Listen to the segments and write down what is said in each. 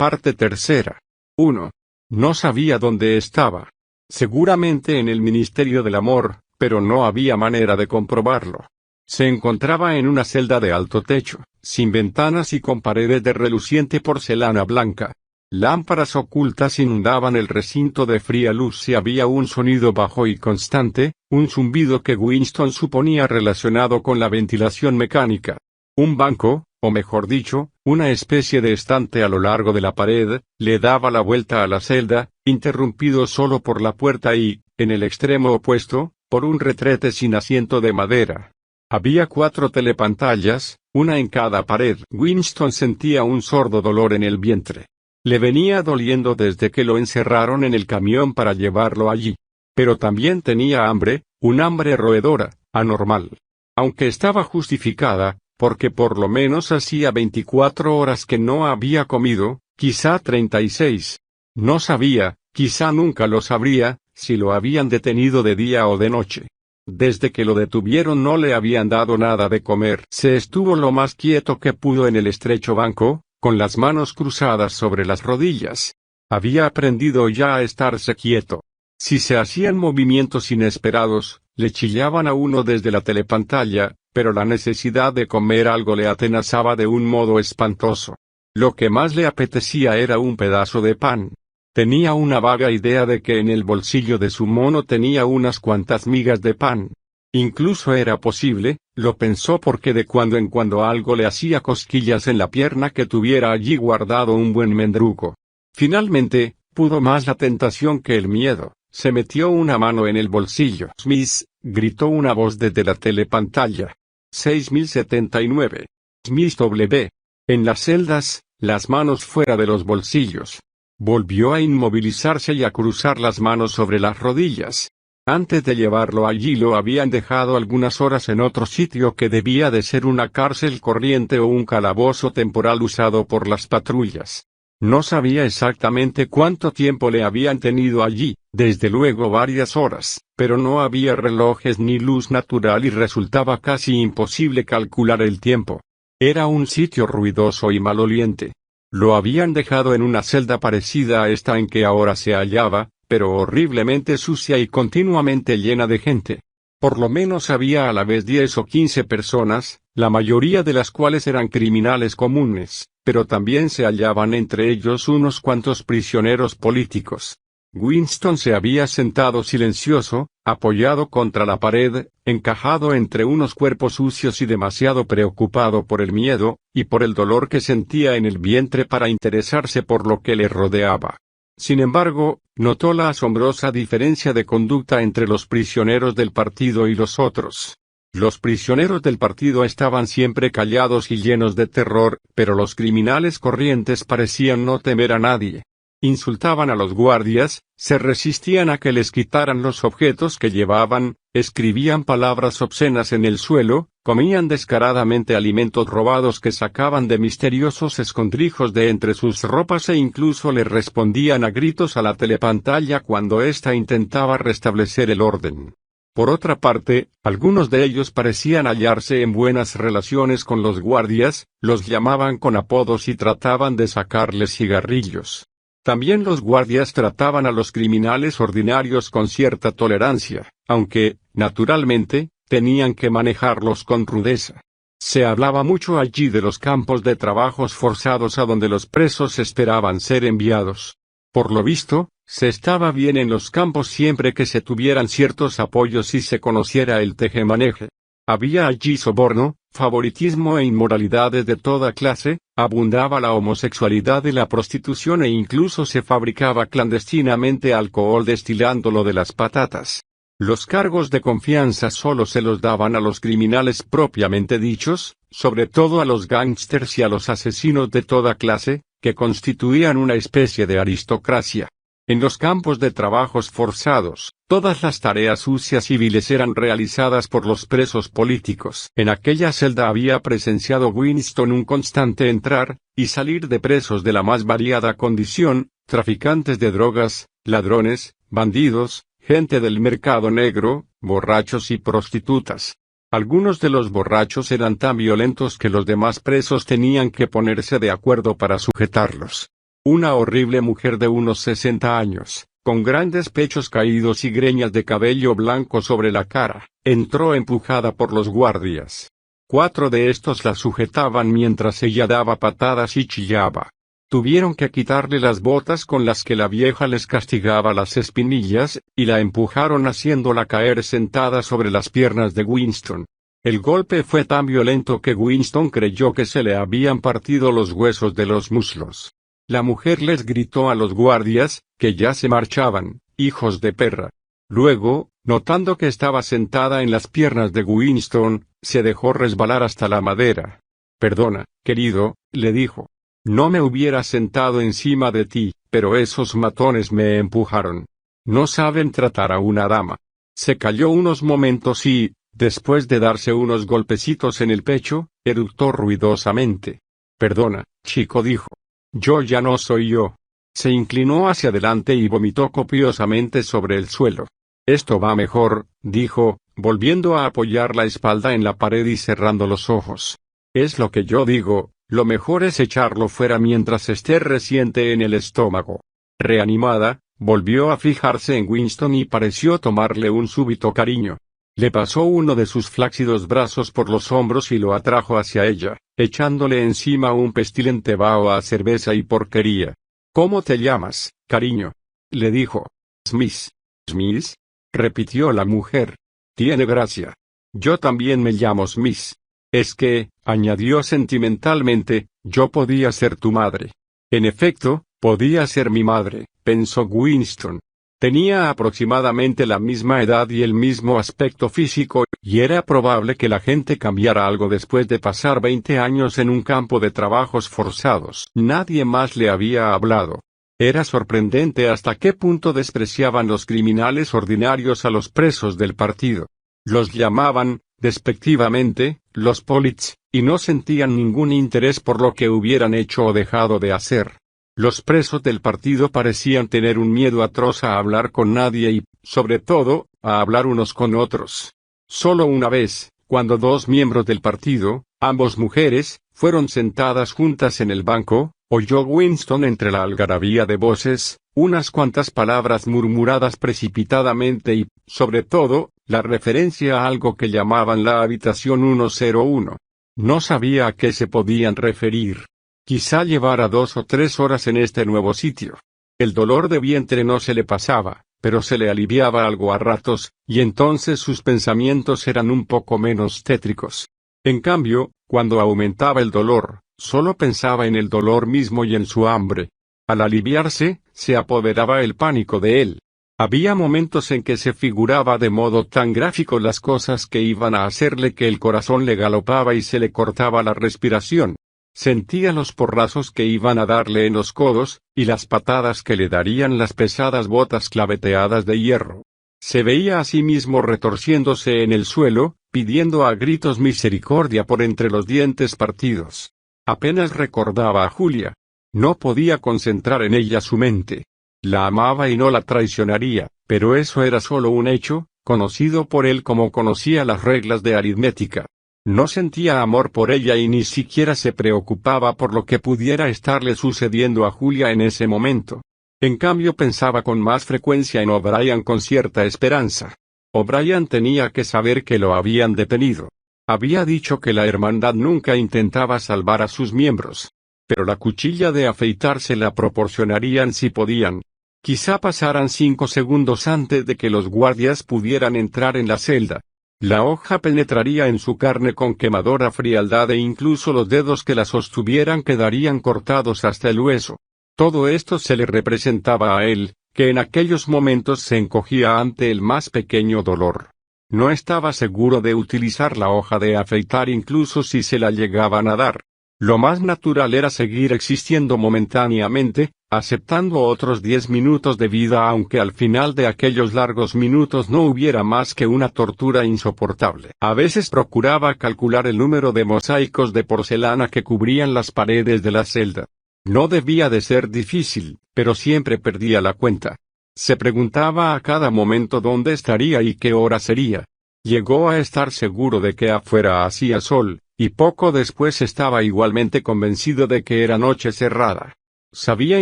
Parte tercera. 1. No sabía dónde estaba. Seguramente en el Ministerio del Amor, pero no había manera de comprobarlo. Se encontraba en una celda de alto techo, sin ventanas y con paredes de reluciente porcelana blanca. Lámparas ocultas inundaban el recinto de fría luz y había un sonido bajo y constante, un zumbido que Winston suponía relacionado con la ventilación mecánica. Un banco, o mejor dicho, una especie de estante a lo largo de la pared, le daba la vuelta a la celda, interrumpido solo por la puerta y, en el extremo opuesto, por un retrete sin asiento de madera. Había 4 telepantallas, una en cada pared. Winston sentía un sordo dolor en el vientre. Le venía doliendo desde que lo encerraron en el camión para llevarlo allí. Pero también tenía hambre, un hambre roedora, anormal. Aunque estaba justificada, porque por lo menos hacía 24 horas que no había comido, quizá 36. No sabía, quizá nunca lo sabría, si lo habían detenido de día o de noche. Desde que lo detuvieron no le habían dado nada de comer. Se estuvo lo más quieto que pudo en el estrecho banco, con las manos cruzadas sobre las rodillas. Había aprendido ya a estarse quieto. Si se hacían movimientos inesperados, le chillaban a uno desde la telepantalla, pero la necesidad de comer algo le atenazaba de un modo espantoso. Lo que más le apetecía era un pedazo de pan. Tenía una vaga idea de que en el bolsillo de su mono tenía unas cuantas migas de pan. Incluso era posible, lo pensó porque de cuando en cuando algo le hacía cosquillas en la pierna que tuviera allí guardado un buen mendrugo. Finalmente, pudo más la tentación que el miedo. Se metió una mano en el bolsillo. Smith, gritó una voz desde la telepantalla. 6079. Smith W. En las celdas, las manos fuera de los bolsillos. Volvió a inmovilizarse y a cruzar las manos sobre las rodillas. Antes de llevarlo allí lo habían dejado algunas horas en otro sitio que debía de ser una cárcel corriente o un calabozo temporal usado por las patrullas. No sabía exactamente cuánto tiempo le habían tenido allí, desde luego varias horas, pero no había relojes ni luz natural y resultaba casi imposible calcular el tiempo. Era un sitio ruidoso y maloliente. Lo habían dejado en una celda parecida a esta en que ahora se hallaba, pero horriblemente sucia y continuamente llena de gente. Por lo menos había a la vez 10 o 15 personas, la mayoría de las cuales eran criminales comunes, pero también se hallaban entre ellos unos cuantos prisioneros políticos. Winston se había sentado silencioso, apoyado contra la pared, encajado entre unos cuerpos sucios y demasiado preocupado por el miedo, y por el dolor que sentía en el vientre para interesarse por lo que le rodeaba. Sin embargo, notó la asombrosa diferencia de conducta entre los prisioneros del partido y los otros. Los prisioneros del partido estaban siempre callados y llenos de terror, pero los criminales corrientes parecían no temer a nadie. Insultaban a los guardias, se resistían a que les quitaran los objetos que llevaban, escribían palabras obscenas en el suelo, comían descaradamente alimentos robados que sacaban de misteriosos escondrijos de entre sus ropas e incluso le respondían a gritos a la telepantalla cuando ésta intentaba restablecer el orden. Por otra parte, algunos de ellos parecían hallarse en buenas relaciones con los guardias, los llamaban con apodos y trataban de sacarles cigarrillos. También los guardias trataban a los criminales ordinarios con cierta tolerancia, aunque, naturalmente, tenían que manejarlos con rudeza. Se hablaba mucho allí de los campos de trabajos forzados a donde los presos esperaban ser enviados. Por lo visto, se estaba bien en los campos siempre que se tuvieran ciertos apoyos y se conociera el tejemaneje. Había allí soborno, favoritismo e inmoralidades de toda clase, abundaba la homosexualidad y la prostitución e incluso se fabricaba clandestinamente alcohol destilándolo de las patatas. Los cargos de confianza solo se los daban a los criminales propiamente dichos, sobre todo a los gángsters y a los asesinos de toda clase, que constituían una especie de aristocracia. En los campos de trabajos forzados, todas las tareas sucias civiles eran realizadas por los presos políticos. En aquella celda había presenciado Winston un constante entrar y salir de presos de la más variada condición, traficantes de drogas, ladrones, bandidos, gente del mercado negro, borrachos y prostitutas. Algunos de los borrachos eran tan violentos que los demás presos tenían que ponerse de acuerdo para sujetarlos. Una horrible mujer de unos 60 años, con grandes pechos caídos y greñas de cabello blanco sobre la cara, entró empujada por los guardias. 4 de estos la sujetaban mientras ella daba patadas y chillaba. Tuvieron que quitarle las botas con las que la vieja les castigaba las espinillas, y la empujaron haciéndola caer sentada sobre las piernas de Winston. El golpe fue tan violento que Winston creyó que se le habían partido los huesos de los muslos. La mujer les gritó a los guardias, que ya se marchaban, hijos de perra. Luego, notando que estaba sentada en las piernas de Winston, se dejó resbalar hasta la madera. «Perdona, querido», le dijo. «No me hubiera sentado encima de ti, pero esos matones me empujaron. No saben tratar a una dama». Se calló unos momentos y, después de darse unos golpecitos en el pecho, eructó ruidosamente. «Perdona, chico», dijo. «Yo ya no soy yo». Se inclinó hacia adelante y vomitó copiosamente sobre el suelo. «Esto va mejor», dijo, volviendo a apoyar la espalda en la pared y cerrando los ojos. «Es lo que yo digo, lo mejor es echarlo fuera mientras esté reciente en el estómago». Reanimada, volvió a fijarse en Winston y pareció tomarle un súbito cariño. Le pasó uno de sus flácidos brazos por los hombros y lo atrajo hacia ella, echándole encima un pestilente vaho a cerveza y porquería. «¿Cómo te llamas, cariño?», le dijo. «Smith». «¿Smith?», repitió la mujer. «Tiene gracia. Yo también me llamo Smith. Es que», añadió sentimentalmente, «yo podía ser tu madre». En efecto, podía ser mi madre, pensó Winston. Tenía aproximadamente la misma edad y el mismo aspecto físico, y era probable que la gente cambiara algo después de pasar 20 años en un campo de trabajos forzados. Nadie más le había hablado. Era sorprendente hasta qué punto despreciaban los criminales ordinarios a los presos del partido. Los llamaban, despectivamente, los Polits, y no sentían ningún interés por lo que hubieran hecho o dejado de hacer. Los presos del partido parecían tener un miedo atroz a hablar con nadie y, sobre todo, a hablar unos con otros. Solo una vez, cuando 2 miembros del partido, ambos mujeres, fueron sentadas juntas en el banco, oyó Winston entre la algarabía de voces, unas cuantas palabras murmuradas precipitadamente y, sobre todo, la referencia a algo que llamaban la habitación 101. No sabía a qué se podían referir. Quizá llevara 2 o 3 horas en este nuevo sitio. El dolor de vientre no se le pasaba, pero se le aliviaba algo a ratos, y entonces sus pensamientos eran un poco menos tétricos. En cambio, cuando aumentaba el dolor, solo pensaba en el dolor mismo y en su hambre. Al aliviarse, se apoderaba el pánico de él. Había momentos en que se figuraba de modo tan gráfico las cosas que iban a hacerle que el corazón le galopaba y se le cortaba la respiración. Sentía los porrazos que iban a darle en los codos, y las patadas que le darían las pesadas botas claveteadas de hierro. Se veía a sí mismo retorciéndose en el suelo, pidiendo a gritos misericordia por entre los dientes partidos. Apenas recordaba a Julia. No podía concentrar en ella su mente. La amaba y no la traicionaría, pero eso era solo un hecho, conocido por él como conocía las reglas de aritmética. No sentía amor por ella y ni siquiera se preocupaba por lo que pudiera estarle sucediendo a Julia en ese momento. En cambio pensaba con más frecuencia en O'Brien con cierta esperanza. O'Brien tenía que saber que lo habían detenido. Había dicho que la hermandad nunca intentaba salvar a sus miembros. Pero la cuchilla de afeitar se la proporcionarían si podían. Quizá pasaran 5 segundos antes de que los guardias pudieran entrar en la celda. La hoja penetraría en su carne con quemadora frialdad e incluso los dedos que la sostuvieran quedarían cortados hasta el hueso. Todo esto se le representaba a él, que en aquellos momentos se encogía ante el más pequeño dolor. No estaba seguro de utilizar la hoja de afeitar incluso si se la llegaban a dar. Lo más natural era seguir existiendo momentáneamente, aceptando otros 10 minutos de vida aunque al final de aquellos largos minutos no hubiera más que una tortura insoportable. A veces procuraba calcular el número de mosaicos de porcelana que cubrían las paredes de la celda. No debía de ser difícil, pero siempre perdía la cuenta. Se preguntaba a cada momento dónde estaría y qué hora sería. Llegó a estar seguro de que afuera hacía sol, y poco después estaba igualmente convencido de que era noche cerrada. Sabía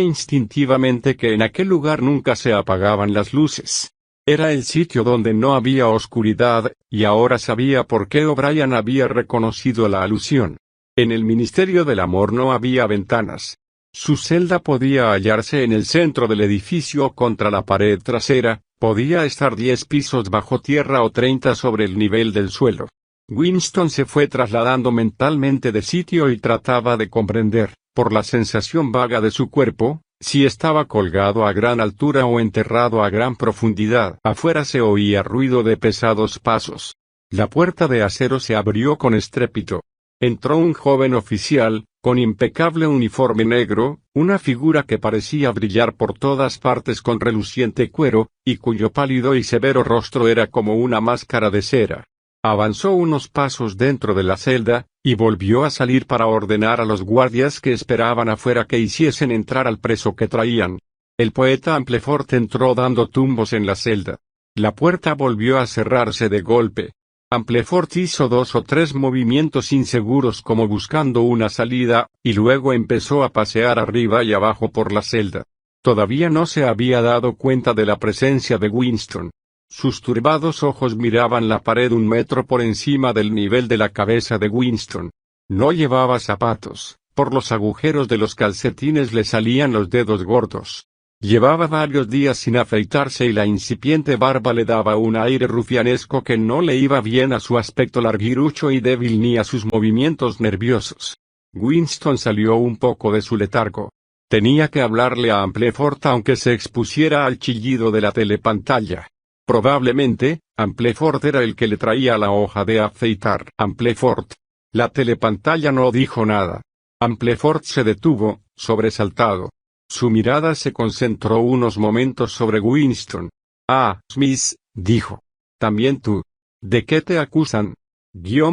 instintivamente que en aquel lugar nunca se apagaban las luces. Era el sitio donde no había oscuridad, y ahora sabía por qué O'Brien había reconocido la alusión. En el Ministerio del Amor no había ventanas. Su celda podía hallarse en el centro del edificio contra la pared trasera, podía estar 10 pisos bajo tierra o 30 sobre el nivel del suelo. Winston se fue trasladando mentalmente de sitio y trataba de comprender, por la sensación vaga de su cuerpo, si estaba colgado a gran altura o enterrado a gran profundidad. Afuera se oía ruido de pesados pasos. La puerta de acero se abrió con estrépito. Entró un joven oficial, con impecable uniforme negro, una figura que parecía brillar por todas partes con reluciente cuero, y cuyo pálido y severo rostro era como una máscara de cera. Avanzó unos pasos dentro de la celda, y volvió a salir para ordenar a los guardias que esperaban afuera que hiciesen entrar al preso que traían. El poeta Amplefort entró dando tumbos en la celda. La puerta volvió a cerrarse de golpe. Amplefort hizo 2 o 3 movimientos inseguros como buscando una salida, y luego empezó a pasear arriba y abajo por la celda. Todavía no se había dado cuenta de la presencia de Winston. Sus turbados ojos miraban la pared 1 metro por encima del nivel de la cabeza de Winston. No llevaba zapatos, por los agujeros de los calcetines le salían los dedos gordos. Llevaba varios días sin afeitarse y la incipiente barba le daba un aire rufianesco que no le iba bien a su aspecto larguirucho y débil ni a sus movimientos nerviosos. Winston salió un poco de su letargo. Tenía que hablarle a Amplefort aunque se expusiera al chillido de la telepantalla. Probablemente, Amplefort era el que le traía la hoja de afeitar. Amplefort. La telepantalla no dijo nada. Amplefort se detuvo, sobresaltado. Su mirada se concentró unos momentos sobre Winston. Ah, Smith, dijo. También tú. ¿De qué te acusan?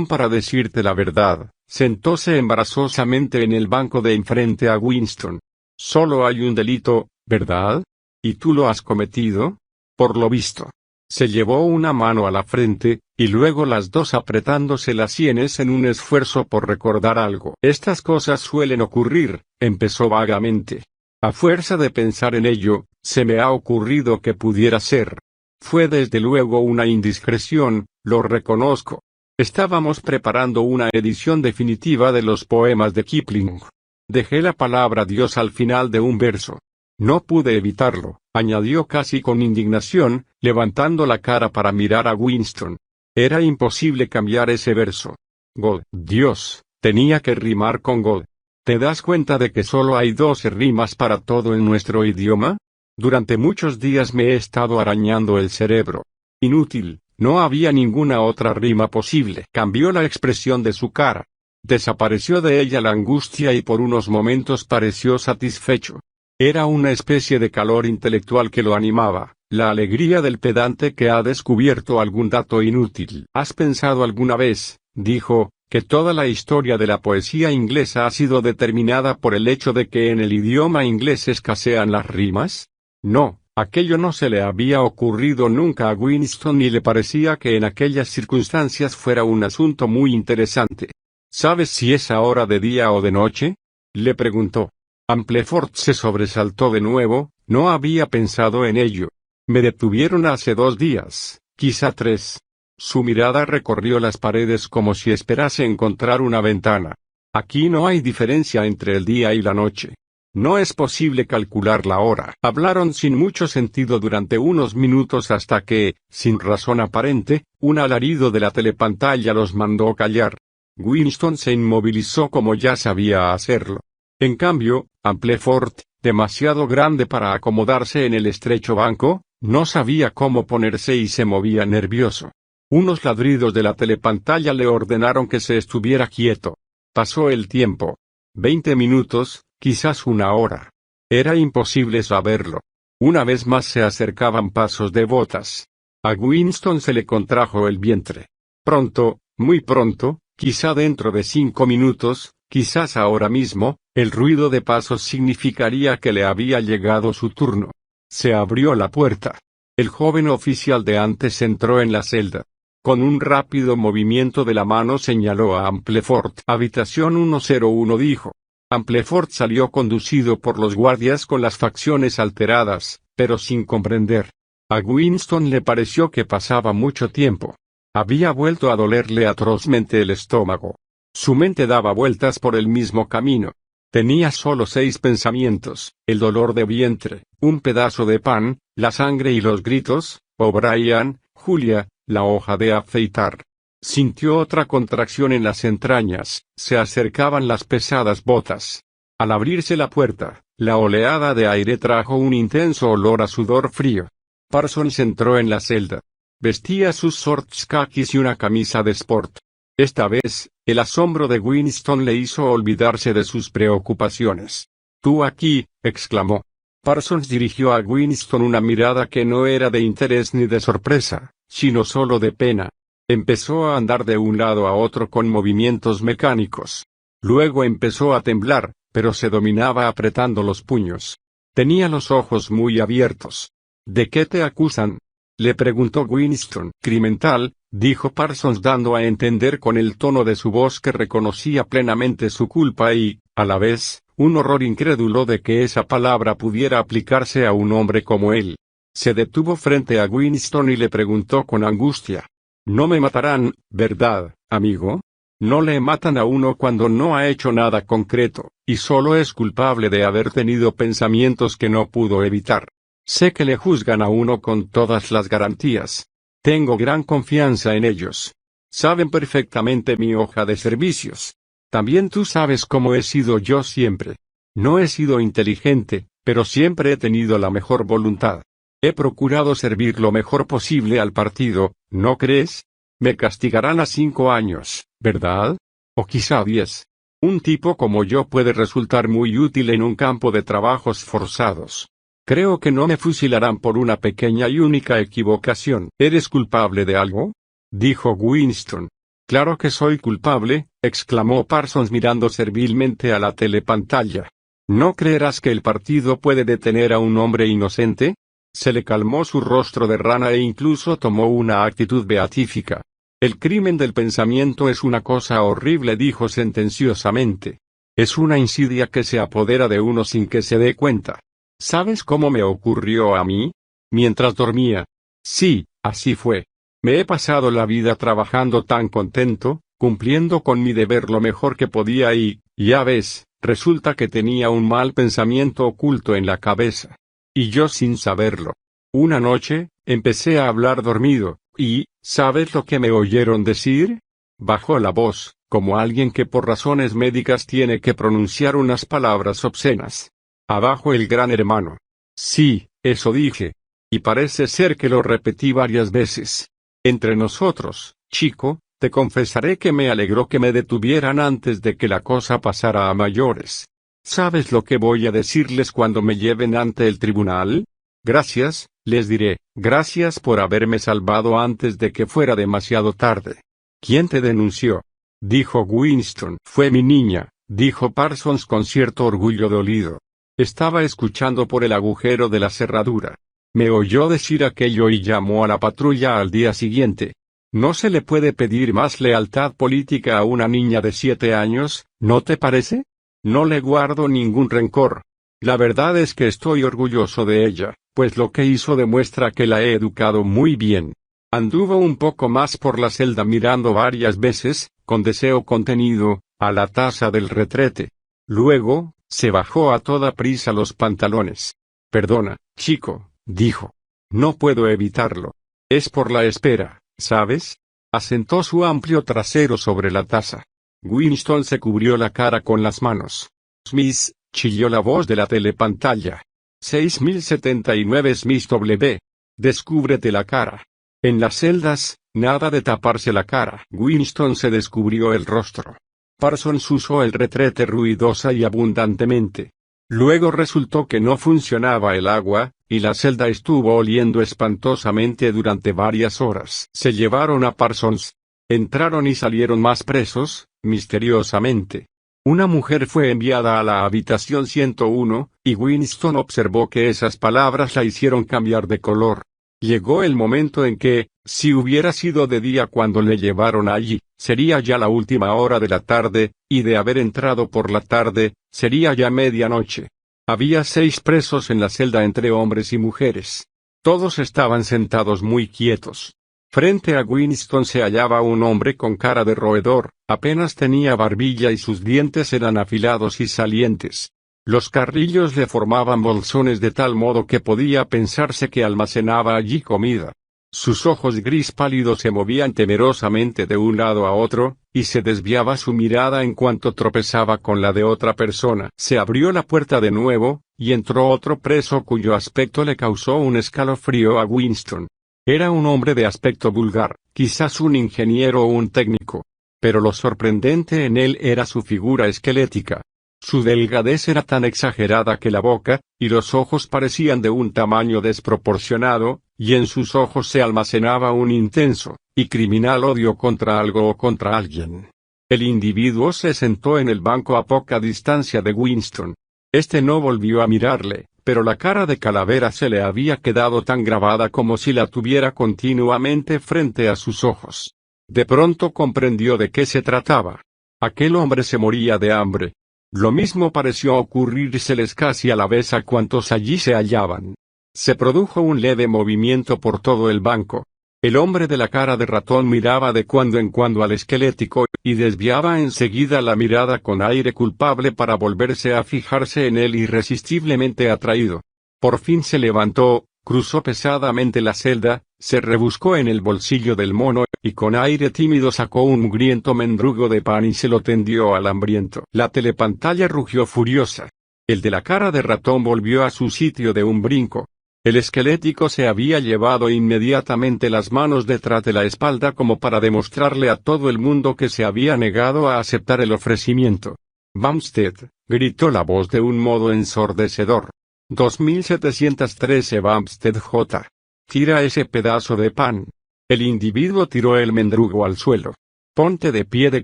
Para decirte la verdad, sentóse embarazosamente en el banco de enfrente a Winston. Solo hay un delito, ¿verdad? ¿Y tú lo has cometido? Por lo visto. Se llevó una mano a la frente, y luego las dos apretándose las sienes en un esfuerzo por recordar algo. Estas cosas suelen ocurrir, empezó vagamente. A fuerza de pensar en ello, se me ha ocurrido que pudiera ser. Fue desde luego una indiscreción, lo reconozco. Estábamos preparando una edición definitiva de los poemas de Kipling. Dejé la palabra Dios al final de un verso. No pude evitarlo, añadió casi con indignación, levantando la cara para mirar a Winston. Era imposible cambiar ese verso. God, Dios, tenía que rimar con God. ¿Te das cuenta de que solo hay 12 rimas para todo en nuestro idioma? Durante muchos días me he estado arañando el cerebro. Inútil, no había ninguna otra rima posible. Cambió la expresión de su cara. Desapareció de ella la angustia y por unos momentos pareció satisfecho. Era una especie de calor intelectual que lo animaba, la alegría del pedante que ha descubierto algún dato inútil. ¿Has pensado alguna vez, dijo, que toda la historia de la poesía inglesa ha sido determinada por el hecho de que en el idioma inglés escasean las rimas? No, aquello no se le había ocurrido nunca a Winston y le parecía que en aquellas circunstancias fuera un asunto muy interesante. ¿Sabes si es ahora de día o de noche? Le preguntó. Amplefort se sobresaltó de nuevo, no había pensado en ello. Me detuvieron hace 2 días, quizá 3. Su mirada recorrió las paredes como si esperase encontrar una ventana. Aquí no hay diferencia entre el día y la noche. No es posible calcular la hora. Hablaron sin mucho sentido durante unos minutos hasta que, sin razón aparente, un alarido de la telepantalla los mandó callar. Winston se inmovilizó como ya sabía hacerlo. En cambio, Amplefort, demasiado grande para acomodarse en el estrecho banco, no sabía cómo ponerse y se movía nervioso. Unos ladridos de la telepantalla le ordenaron que se estuviera quieto. Pasó el tiempo. 20 minutos, quizás 1 hora. Era imposible saberlo. Una vez más se acercaban pasos de botas. A Winston se le contrajo el vientre. Pronto, muy pronto, quizá dentro de 5 minutos, quizás ahora mismo, el ruido de pasos significaría que le había llegado su turno. Se abrió la puerta. El joven oficial de antes entró en la celda. Con un rápido movimiento de la mano señaló a Amplefort. Habitación 101 dijo. Amplefort salió conducido por los guardias con las facciones alteradas, pero sin comprender. A Winston le pareció que pasaba mucho tiempo. Había vuelto a dolerle atrozmente el estómago. Su mente daba vueltas por el mismo camino. Tenía solo 6 pensamientos: el dolor de vientre, un pedazo de pan, la sangre y los gritos, O'Brien, Julia, la hoja de afeitar. Sintió otra contracción en las entrañas, se acercaban las pesadas botas. Al abrirse la puerta, la oleada de aire trajo un intenso olor a sudor frío. Parsons entró en la celda. Vestía sus shorts kakis y una camisa de sport. Esta vez, el asombro de Winston le hizo olvidarse de sus preocupaciones. «¿Tú aquí?», exclamó. Parsons dirigió a Winston una mirada que no era de interés ni de sorpresa, sino solo de pena. Empezó a andar de un lado a otro con movimientos mecánicos. Luego empezó a temblar, pero se dominaba apretando los puños. Tenía los ojos muy abiertos. «¿De qué te acusan?», le preguntó Winston. «Criminal», dijo Parsons dando a entender con el tono de su voz que reconocía plenamente su culpa y, a la vez, un horror incrédulo de que esa palabra pudiera aplicarse a un hombre como él. Se detuvo frente a Winston y le preguntó con angustia: «No me matarán, ¿verdad, amigo?». No le matan a uno cuando no ha hecho nada concreto, y solo es culpable de haber tenido pensamientos que no pudo evitar. Sé que le juzgan a uno con todas las garantías. Tengo gran confianza en ellos. Saben perfectamente mi hoja de servicios. También tú sabes cómo he sido yo siempre. No he sido inteligente, pero siempre he tenido la mejor voluntad. He procurado servir lo mejor posible al partido, ¿no crees? Me castigarán a 5 años, ¿verdad? O quizá 10. Un tipo como yo puede resultar muy útil en un campo de trabajos forzados. Creo que no me fusilarán por una pequeña y única equivocación. ¿Eres culpable de algo?, dijo Winston. «Claro que soy culpable», exclamó Parsons mirando servilmente a la telepantalla. «¿No creerás que el partido puede detener a un hombre inocente?». Se le calmó su rostro de rana e incluso tomó una actitud beatífica. «El crimen del pensamiento es una cosa horrible», dijo sentenciosamente. «Es una insidia que se apodera de uno sin que se dé cuenta. ¿Sabes cómo me ocurrió a mí? Mientras dormía. Sí, así fue. Me he pasado la vida trabajando tan contento, cumpliendo con mi deber lo mejor que podía y, ya ves, resulta que tenía un mal pensamiento oculto en la cabeza. Y yo sin saberlo. Una noche, empecé a hablar dormido, y, ¿sabes lo que me oyeron decir?». Bajó la voz, como alguien que por razones médicas tiene que pronunciar unas palabras obscenas. «Abajo el gran hermano». Sí, eso dije. Y parece ser que lo repetí varias veces. Entre nosotros, chico, te confesaré que me alegró que me detuvieran antes de que la cosa pasara a mayores. ¿Sabes lo que voy a decirles cuando me lleven ante el tribunal? Gracias, les diré, gracias por haberme salvado antes de que fuera demasiado tarde. ¿Quién te denunció?, dijo Winston. «Fue mi niña», dijo Parsons con cierto orgullo dolido. Estaba escuchando por el agujero de la cerradura. Me oyó decir aquello y llamó a la patrulla al día siguiente. No se le puede pedir más lealtad política a una niña de 7 años, ¿no te parece? No le guardo ningún rencor. La verdad es que estoy orgulloso de ella, pues lo que hizo demuestra que la he educado muy bien. Anduvo un poco más por la celda mirando varias veces, con deseo contenido, a la taza del retrete. Luego, se bajó a toda prisa los pantalones. «Perdona, chico», dijo. «No puedo evitarlo. Es por la espera, ¿sabes?». Asentó su amplio trasero sobre la taza. Winston se cubrió la cara con las manos. «Smith», chilló la voz de la telepantalla. 6079 Smith W. «Descúbrete la cara». En las celdas, nada de taparse la cara. Winston se descubrió el rostro. Parsons usó el retrete ruidosa y abundantemente. Luego resultó que no funcionaba el agua, y la celda estuvo oliendo espantosamente durante varias horas. Se llevaron a Parsons. Entraron y salieron más presos, misteriosamente. Una mujer fue enviada a la habitación 101, y Winston observó que esas palabras la hicieron cambiar de color. Llegó el momento en que, si hubiera sido de día cuando le llevaron allí, sería ya la última hora de la tarde, y de haber entrado por la tarde, sería ya medianoche. Había 6 presos en la celda entre hombres y mujeres. Todos estaban sentados muy quietos. Frente a Winston se hallaba un hombre con cara de roedor, apenas tenía barbilla y sus dientes eran afilados y salientes. Los carrillos le formaban bolsones de tal modo que podía pensarse que almacenaba allí comida. Sus ojos gris pálidos se movían temerosamente de un lado a otro, y se desviaba su mirada en cuanto tropezaba con la de otra persona. Se abrió la puerta de nuevo, y entró otro preso cuyo aspecto le causó un escalofrío a Winston. Era un hombre de aspecto vulgar, quizás un ingeniero o un técnico. Pero lo sorprendente en él era su figura esquelética. Su delgadez era tan exagerada que la boca y los ojos parecían de un tamaño desproporcionado, y en sus ojos se almacenaba un intenso y criminal odio contra algo o contra alguien. El individuo se sentó en el banco a poca distancia de Winston. Este no volvió a mirarle, pero la cara de calavera se le había quedado tan grabada como si la tuviera continuamente frente a sus ojos. De pronto comprendió de qué se trataba. Aquel hombre se moría de hambre. Lo mismo pareció ocurrírseles casi a la vez a cuantos allí se hallaban. Se produjo un leve movimiento por todo el banco. El hombre de la cara de ratón miraba de cuando en cuando al esquelético, y desviaba enseguida la mirada con aire culpable para volverse a fijarse en él irresistiblemente atraído. Por fin se levantó, cruzó pesadamente la celda, se rebuscó en el bolsillo del mono, y con aire tímido sacó un mugriento mendrugo de pan y se lo tendió al hambriento. La telepantalla rugió furiosa. El de la cara de ratón volvió a su sitio de un brinco. El esquelético se había llevado inmediatamente las manos detrás de la espalda como para demostrarle a todo el mundo que se había negado a aceptar el ofrecimiento. «Bumstead», gritó la voz de un modo ensordecedor. 2713 Bumstead J. Tira ese pedazo de pan. El individuo tiró el mendrugo al suelo. «Ponte de pie de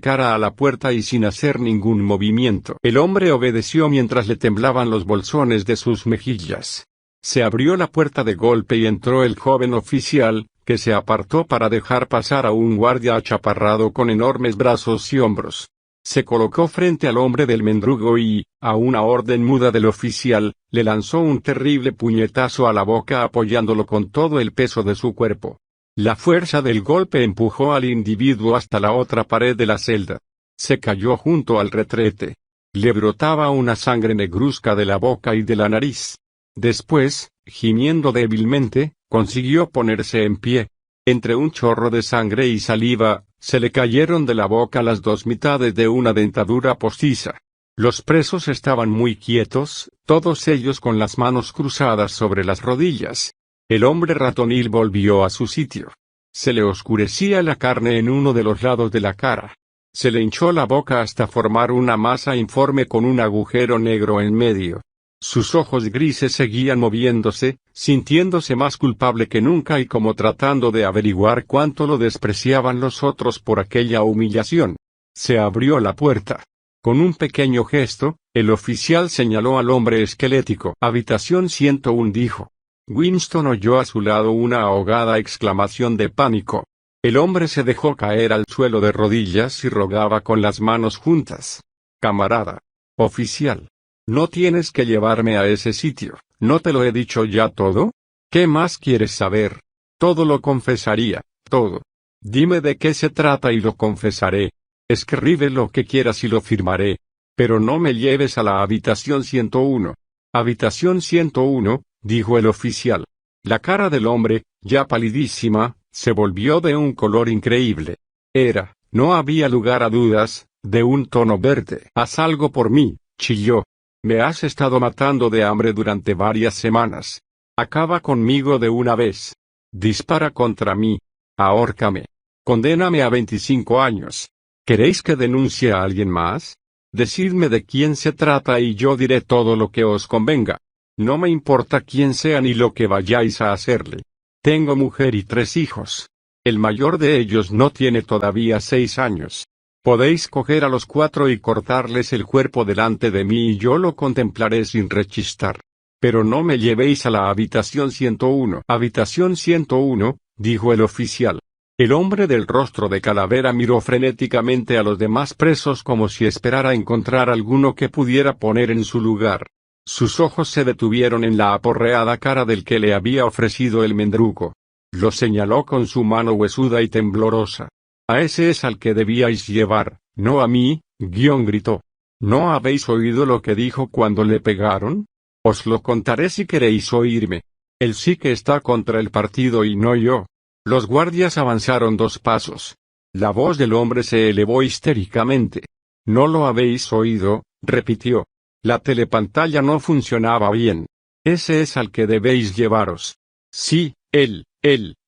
cara a la puerta y sin hacer ningún movimiento». El hombre obedeció mientras le temblaban los bolsones de sus mejillas. Se abrió la puerta de golpe y entró el joven oficial, que se apartó para dejar pasar a un guardia achaparrado con enormes brazos y hombros. Se colocó frente al hombre del mendrugo y, a una orden muda del oficial, le lanzó un terrible puñetazo a la boca apoyándolo con todo el peso de su cuerpo. La fuerza del golpe empujó al individuo hasta la otra pared de la celda. Se cayó junto al retrete. Le brotaba una sangre negruzca de la boca y de la nariz. Después, gimiendo débilmente, consiguió ponerse en pie. Entre un chorro de sangre y saliva, se le cayeron de la boca las 2 mitades de una dentadura postiza. Los presos estaban muy quietos, todos ellos con las manos cruzadas sobre las rodillas. El hombre ratonil volvió a su sitio. Se le oscurecía la carne en uno de los lados de la cara. Se le hinchó la boca hasta formar una masa informe con un agujero negro en medio. Sus ojos grises seguían moviéndose, sintiéndose más culpable que nunca y como tratando de averiguar cuánto lo despreciaban los otros por aquella humillación. Se abrió la puerta. Con un pequeño gesto, el oficial señaló al hombre esquelético. «Habitación 101», dijo. Winston oyó a su lado una ahogada exclamación de pánico. El hombre se dejó caer al suelo de rodillas y rogaba con las manos juntas. «Camarada. Oficial. No tienes que llevarme a ese sitio, ¿no te lo he dicho ya todo? ¿Qué más quieres saber? Todo lo confesaría, todo. Dime de qué se trata y lo confesaré. Escribe lo que quieras y lo firmaré. Pero no me lleves a la habitación 101. Habitación 101, dijo el oficial. La cara del hombre, ya palidísima, se volvió de un color increíble. Era, no había lugar a dudas, de un tono verde. «Haz algo por mí», chilló. «Me has estado matando de hambre durante varias semanas. Acaba conmigo de una vez. Dispara contra mí. Ahórcame. Condéname a 25 años. ¿Queréis que denuncie a alguien más? Decidme de quién se trata y yo diré todo lo que os convenga. No me importa quién sea ni lo que vayáis a hacerle. Tengo mujer y 3 hijos. El mayor de ellos no tiene todavía 6 años. Podéis coger a los 4 y cortarles el cuerpo delante de mí y yo lo contemplaré sin rechistar. Pero no me llevéis a la habitación 101. Habitación 101, dijo el oficial. El hombre del rostro de calavera miró frenéticamente a los demás presos como si esperara encontrar alguno que pudiera poner en su lugar. Sus ojos se detuvieron en la aporreada cara del que le había ofrecido el mendrugo. Lo señaló con su mano huesuda y temblorosa. A ese es al que debíais llevar, no a mí, gritó. ¿No habéis oído lo que dijo cuando le pegaron? Os lo contaré si queréis oírme. Él sí que está contra el partido y no yo. Los guardias avanzaron 2 pasos. La voz del hombre se elevó histéricamente. ¿No lo habéis oído?, repitió. La telepantalla no funcionaba bien. Ese es al que debéis llevaros. Sí, él,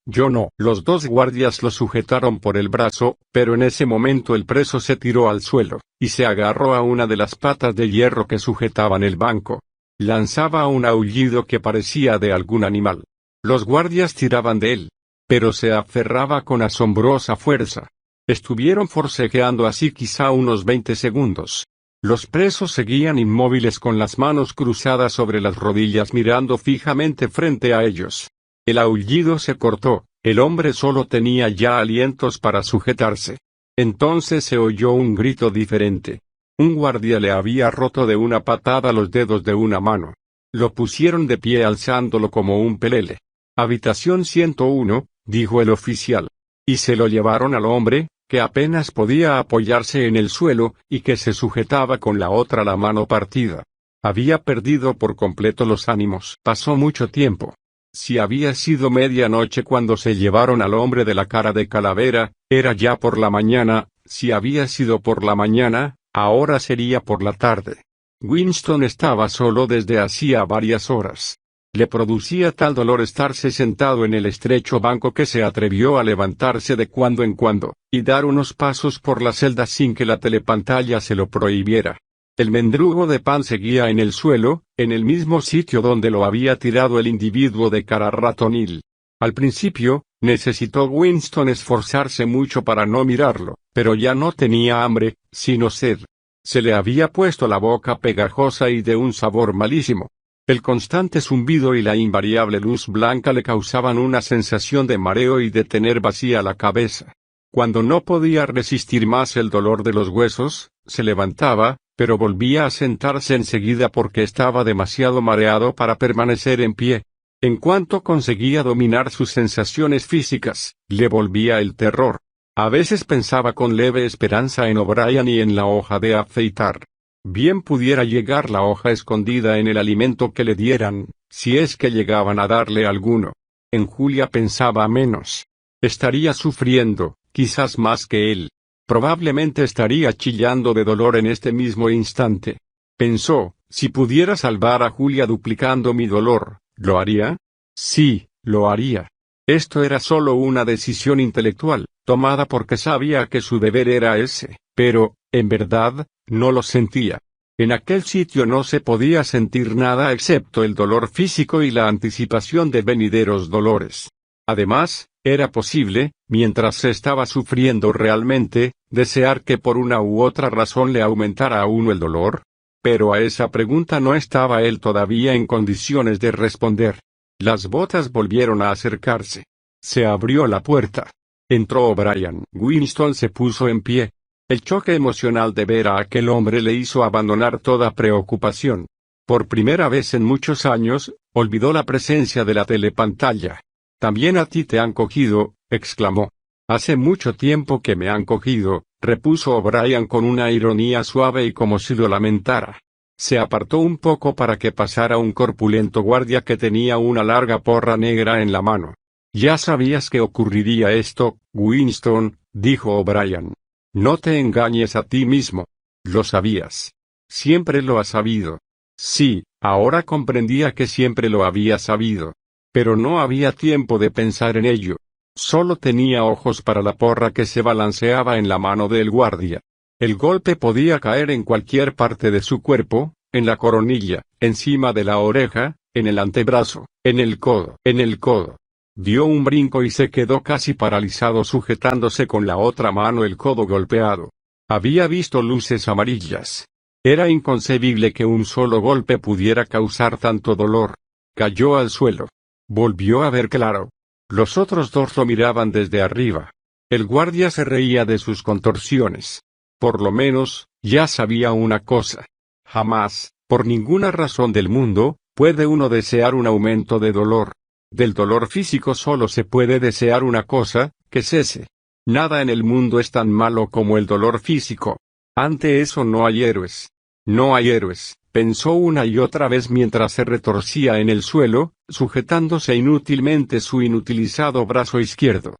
yo no. Los 2 guardias lo sujetaron por el brazo, pero en ese momento el preso se tiró al suelo, y se agarró a una de las patas de hierro que sujetaban el banco. Lanzaba un aullido que parecía de algún animal. Los guardias tiraban de él, pero se aferraba con asombrosa fuerza. Estuvieron forcejeando así quizá unos 20 segundos. Los presos seguían inmóviles con las manos cruzadas sobre las rodillas mirando fijamente frente a ellos. El aullido se cortó, el hombre solo tenía ya alientos para sujetarse. Entonces se oyó un grito diferente. Un guardia le había roto de una patada los dedos de una mano. Lo pusieron de pie alzándolo como un pelele. Habitación 101, dijo el oficial. Y se lo llevaron al hombre, que apenas podía apoyarse en el suelo, y que se sujetaba con la otra la mano partida. Había perdido por completo los ánimos. Pasó mucho tiempo. Si había sido medianoche cuando se llevaron al hombre de la cara de calavera, era ya por la mañana. Si había sido por la mañana, ahora sería por la tarde. Winston estaba solo desde hacía varias horas. Le producía tal dolor estarse sentado en el estrecho banco que se atrevió a levantarse de cuando en cuando, y dar unos pasos por la celda sin que la telepantalla se lo prohibiera. El mendrugo de pan seguía en el suelo, en el mismo sitio donde lo había tirado el individuo de cara ratonil. Al principio, necesitó Winston esforzarse mucho para no mirarlo, pero ya no tenía hambre, sino sed. Se le había puesto la boca pegajosa y de un sabor malísimo. El constante zumbido y la invariable luz blanca le causaban una sensación de mareo y de tener vacía la cabeza. Cuando no podía resistir más el dolor de los huesos, se levantaba, pero volvía a sentarse enseguida porque estaba demasiado mareado para permanecer en pie. En cuanto conseguía dominar sus sensaciones físicas, le volvía el terror. A veces pensaba con leve esperanza en O'Brien y en la hoja de afeitar. Bien pudiera llegar la hoja escondida en el alimento que le dieran, si es que llegaban a darle alguno. En Julia pensaba menos. Estaría sufriendo, quizás más que él. Probablemente estaría chillando de dolor en este mismo instante. Pensó, si pudiera salvar a Julia duplicando mi dolor, ¿lo haría? Sí, lo haría. Esto era solo una decisión intelectual, tomada porque sabía que su deber era ese, pero, en verdad, no lo sentía. En aquel sitio no se podía sentir nada excepto el dolor físico y la anticipación de venideros dolores. Además, era posible, mientras se estaba sufriendo realmente, desear que por una u otra razón le aumentara a uno el dolor. Pero a esa pregunta no estaba él todavía en condiciones de responder. Las botas volvieron a acercarse. Se abrió la puerta. Entró O'Brien. Winston se puso en pie. El choque emocional de ver a aquel hombre le hizo abandonar toda preocupación. Por primera vez en muchos años, olvidó la presencia de la telepantalla. «También a ti te han cogido», exclamó. «Hace mucho tiempo que me han cogido», repuso O'Brien con una ironía suave y como si lo lamentara. Se apartó un poco para que pasara un corpulento guardia que tenía una larga porra negra en la mano. «Ya sabías que ocurriría esto, Winston», dijo O'Brien. «No te engañes a ti mismo. Lo sabías. Siempre lo has sabido». Sí, ahora comprendía que siempre lo había sabido. Pero no había tiempo de pensar en ello. Solo tenía ojos para la porra que se balanceaba en la mano del guardia. El golpe podía caer en cualquier parte de su cuerpo, en la coronilla, encima de la oreja, en el antebrazo, en el codo. Dio un brinco y se quedó casi paralizado sujetándose con la otra mano el codo golpeado. Había visto luces amarillas. Era inconcebible que un solo golpe pudiera causar tanto dolor. Cayó al suelo. Volvió a ver claro. Los otros dos lo miraban desde arriba. El guardia se reía de sus contorsiones. Por lo menos, ya sabía una cosa. Jamás, por ninguna razón del mundo, puede uno desear un aumento de dolor. Del dolor físico solo se puede desear una cosa, que cese. Nada en el mundo es tan malo como el dolor físico. Ante eso no hay héroes. No hay héroes, pensó una y otra vez mientras se retorcía en el suelo, sujetándose inútilmente su inutilizado brazo izquierdo.